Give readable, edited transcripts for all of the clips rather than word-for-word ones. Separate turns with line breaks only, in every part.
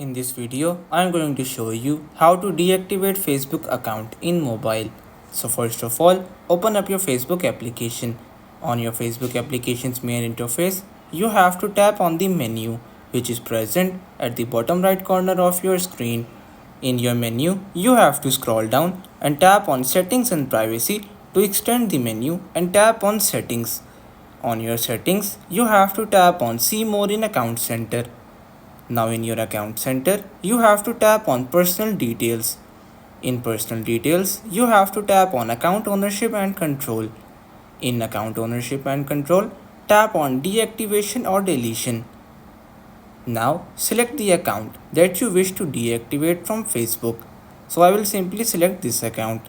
In this video, I am going to show you how to deactivate Facebook account in mobile. So first of all, open up your Facebook application. On your Facebook application's main interface, you have to tap on the menu which is present at the bottom right corner of your screen. In your menu, you have to scroll down and tap on Settings and Privacy to extend the menu and tap on Settings. On your settings, you have to tap on See More in Account Center. Now in your account center, you have to tap on personal details. In personal details, you have to tap on account ownership and control. In account ownership and control, tap on deactivation or deletion. Now select the account that you wish to deactivate from Facebook. So I will simply select this account.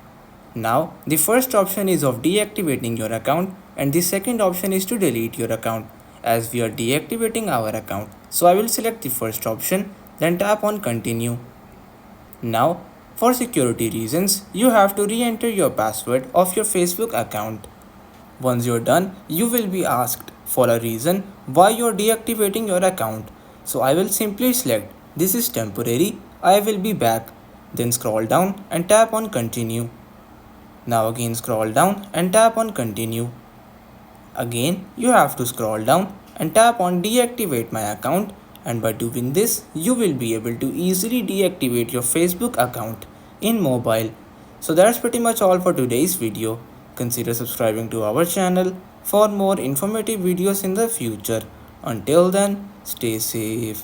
Now the first option is of deactivating your account and the second option is to delete your account, as we are deactivating our account. So I will select the first option, then tap on continue. Now for security reasons, you have to re-enter your password of your Facebook account. Once you're done, you will be asked for a reason why you're deactivating your account. So I will simply select this is temporary, I will be back. Then scroll down and tap on continue. Now again scroll down and tap on continue. Again you have to scroll down and tap on deactivate my account, and by doing this you will be able to easily deactivate your Facebook account in mobile. So that's pretty much all for today's video. Consider subscribing to our channel for more informative videos in the future. Until then, stay safe.